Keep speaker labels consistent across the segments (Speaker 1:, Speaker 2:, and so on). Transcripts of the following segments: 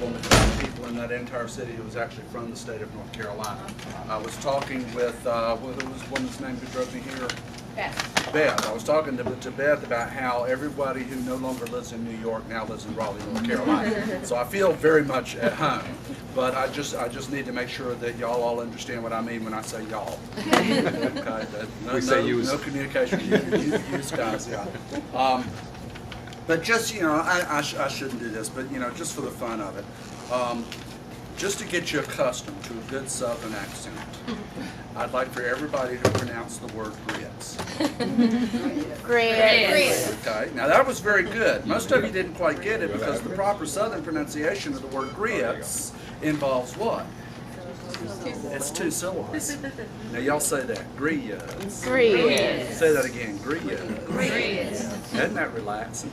Speaker 1: on the people in that entire city who was actually from the state of North Carolina. I was talking with, what was the woman's name who drove me here? Beth. I was talking to Beth about how everybody who no longer lives in New York now lives in Raleigh, North Carolina. So I feel very much at home, but I just need to make sure that y'all all understand what I mean when I say y'all. Okay, no communication. Use guys, yeah. But just, you know, I shouldn't do this, but, you know, just for the fun of it, just to get you accustomed to a good Southern accent, I'd like for everybody to pronounce the word grits.
Speaker 2: Grits.
Speaker 1: Okay, now that was very good. Most of you didn't quite get it because the proper Southern pronunciation of the word grits involves what? It's 2 syllables. Now y'all say that. Grits.
Speaker 2: Grits.
Speaker 1: Say that again. Grits.
Speaker 2: Grits.
Speaker 1: Isn't that relaxing?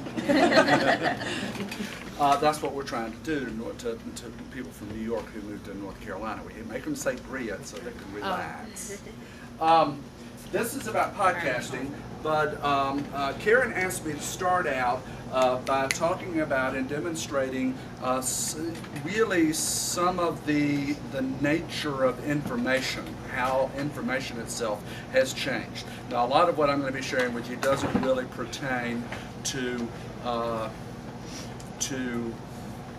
Speaker 1: That's what we're trying to do to people from New York who moved to North Carolina. We make them say grits so they can relax. This is about podcasting, but Karen asked me to start out by talking about and demonstrating really some of the nature of information, how information itself has changed. Now, a lot of what I'm going to be sharing with you doesn't really pertain to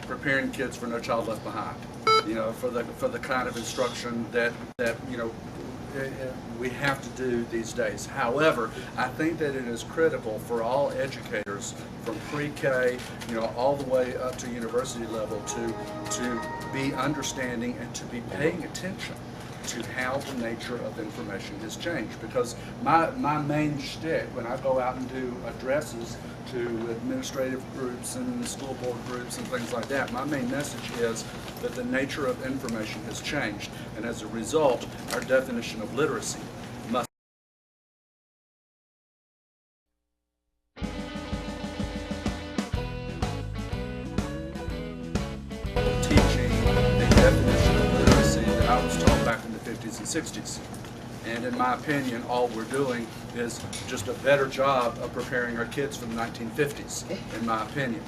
Speaker 1: preparing kids for No Child Left Behind. You know, for the kind of instruction that you know we have to do these days. However, I think that it is critical for all educators from pre-K, you know, all the way up to university level to be understanding and to be paying attention to how the nature of information has changed. Because my main shtick when I go out and do addresses to administrative groups and school board groups and things like that, my main message is that the nature of information has changed, and as a result, our definition of literacy must teaching the definition of literacy that I was taught back in the 50s and 60s. And in my opinion, all we're doing is just a better job of preparing our kids for the 1950s, in my opinion.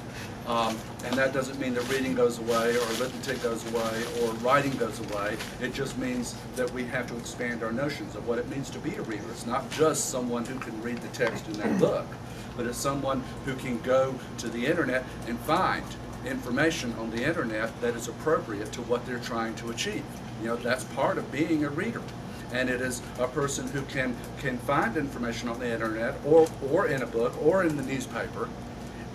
Speaker 1: And that doesn't mean that reading goes away or arithmetic goes away or writing goes away. It just means that we have to expand our notions of what it means to be a reader. It's not just someone who can read the text in that book, but it's someone who can go to the internet and find information on the internet that is appropriate to what they're trying to achieve. You know, that's part of being a reader. And it is a person who can find information on the internet or in a book or in the newspaper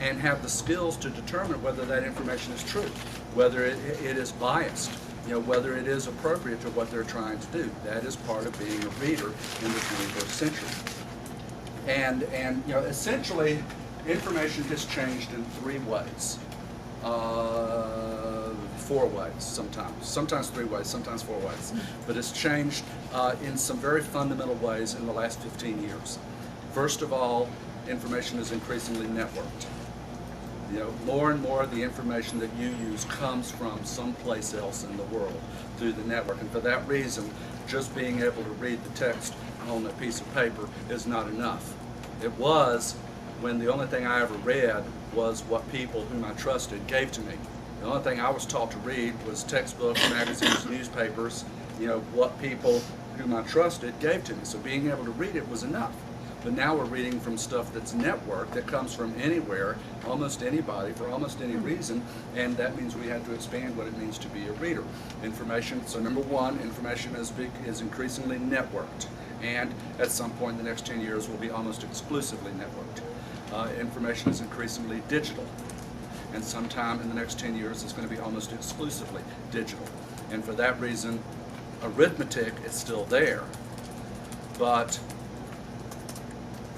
Speaker 1: and have the skills to determine whether that information is true, whether it is biased, you know, whether it is appropriate to what they're trying to do. That is part of being a reader in the 21st century. And you know, essentially, information has changed in 3 ways. 4 ways sometimes 3 ways, sometimes 4 ways. But it's changed in some very fundamental ways in the last 15 years. First of all, information is increasingly networked. You know, more and more of the information that you use comes from someplace else in the world through the network. And for that reason, just being able to read the text on a piece of paper is not enough. It was when the only thing I ever read was what people whom I trusted gave to me. The only thing I was taught to read was textbooks, magazines, newspapers, you know, what people whom I trusted gave to me. So being able to read it was enough. But now we're reading from stuff that's networked, that comes from anywhere, almost anybody, for almost any reason, and that means we have to expand what it means to be a reader. Information, so number one, information is increasingly networked, and at some point in the next 10 years will be almost exclusively networked. Information is increasingly digital, and sometime in the next 10 years it's going to be almost exclusively digital. And for that reason, arithmetic is still there, but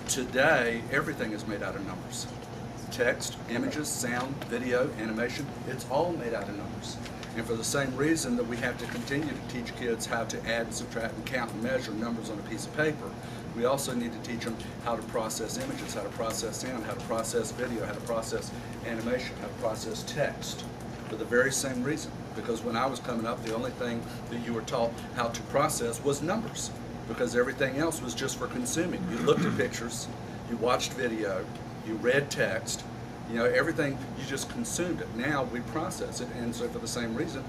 Speaker 1: today everything is made out of numbers. Text, images, sound, video, animation, it's all made out of numbers. And for the same reason that we have to continue to teach kids how to add, subtract, and count and measure numbers on a piece of paper, we also need to teach them how to process images, how to process sound, how to process video, how to process animation, how to process text. For the very same reason. Because when I was coming up, the only thing that you were taught how to process was numbers. Because everything else was just for consuming. You looked at pictures, you watched video, you read text, You know, everything, you just consumed it. Now we process it, and so for the same reason,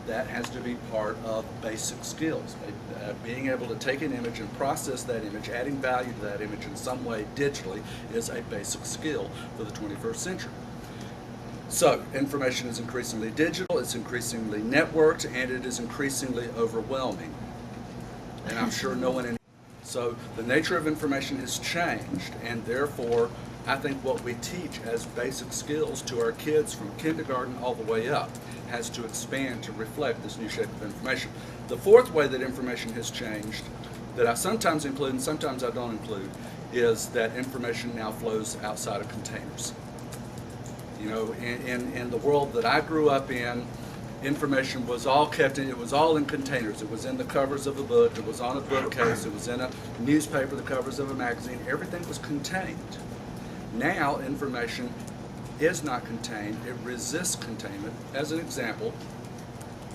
Speaker 1: that has to be part of basic skills. Being able to take an image and process that image, adding value to that image in some way digitally, is a basic skill for the 21st century. So, information is increasingly digital, it's increasingly networked, and it is increasingly overwhelming. And I'm sure no one in... So, the nature of information has changed, and therefore, I think what we teach as basic skills to our kids from kindergarten all the way up has to expand to reflect this new shape of information. The fourth way that information has changed, that I sometimes include and sometimes I don't include, is that information now flows outside of containers. You know, in the world that I grew up in, information was all kept in, it was all in containers. It was in the covers of a book, it was on a bookcase, it was in a newspaper, the covers of a magazine, everything was contained. Now information is not contained, it resists containment. As an example,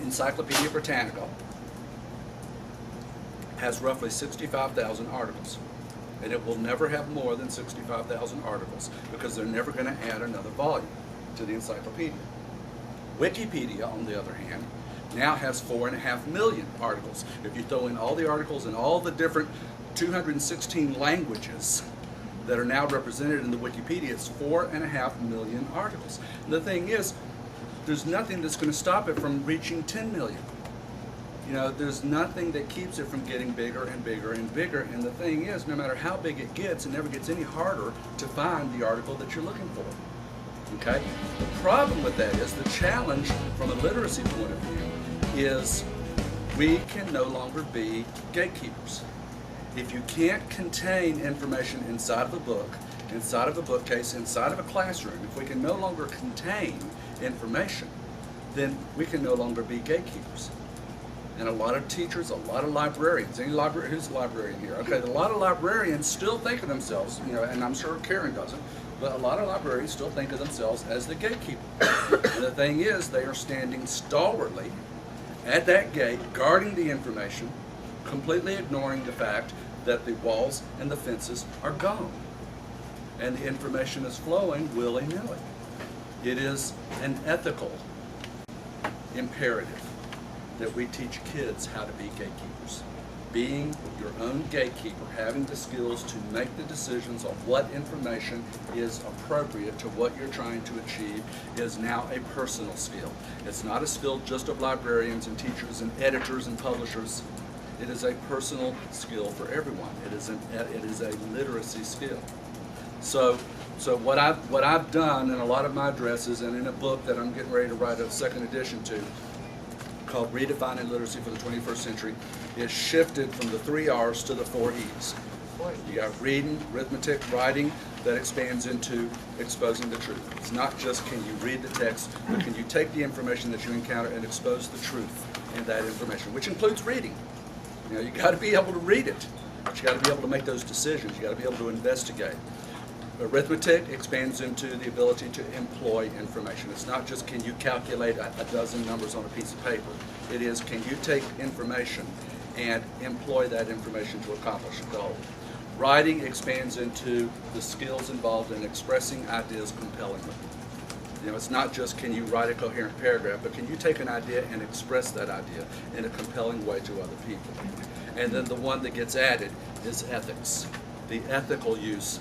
Speaker 1: Encyclopedia Britannica has roughly 65,000 articles. And it will never have more than 65,000 articles because they're never going to add another volume to the encyclopedia. Wikipedia, on the other hand, now has 4.5 million articles. If you throw in all the articles in all the different 216 languages that are now represented in the Wikipedia, it's 4.5 million articles. And the thing is, there's nothing that's going to stop it from reaching 10 million. You know, there's nothing that keeps it from getting bigger and bigger and bigger. And the thing is, no matter how big it gets never gets any harder to find the article that you're looking for. Okay? The problem with that is, the challenge from a literacy point of view is we can no longer be gatekeepers. If you can't contain information inside of a book, inside of a bookcase, inside of a classroom, if we can no longer contain information, then we can no longer be gatekeepers. And a lot of teachers, a lot of librarians, who's a librarian here? Okay, a lot of librarians still think of themselves, you know, and I'm sure Karen doesn't, but a lot of librarians still think of themselves as the gatekeeper. And the thing is, they are standing stalwartly at that gate, guarding the information, completely ignoring the fact that the walls and the fences are gone. And the information is flowing willy-nilly. It is an ethical imperative that we teach kids how to be gatekeepers. Being your own gatekeeper, having the skills to make the decisions on what information is appropriate to what you're trying to achieve, is now a personal skill. It's not a skill just of librarians and teachers and editors and publishers. It is a personal skill for everyone. It is a literacy skill. So what I've done in a lot of my addresses and in a book that I'm getting ready to write a second edition to, called Redefining Literacy for the 21st Century, is shifted from the 3 R's to the 4 E's. You got reading, arithmetic, writing, that expands into exposing the truth. It's not just can you read the text, but can you take the information that you encounter and expose the truth in that information, which includes reading. You know, you got to be able to read it, but you got to be able to make those decisions. You got to be able to investigate. Arithmetic expands into the ability to employ information. It's not just can you calculate a dozen numbers on a piece of paper. It is can you take information and employ that information to accomplish a goal. Writing expands into the skills involved in expressing ideas compellingly. You know, it's not just can you write a coherent paragraph, but can you take an idea and express that idea in a compelling way to other people. And then the one that gets added is ethics, the ethical use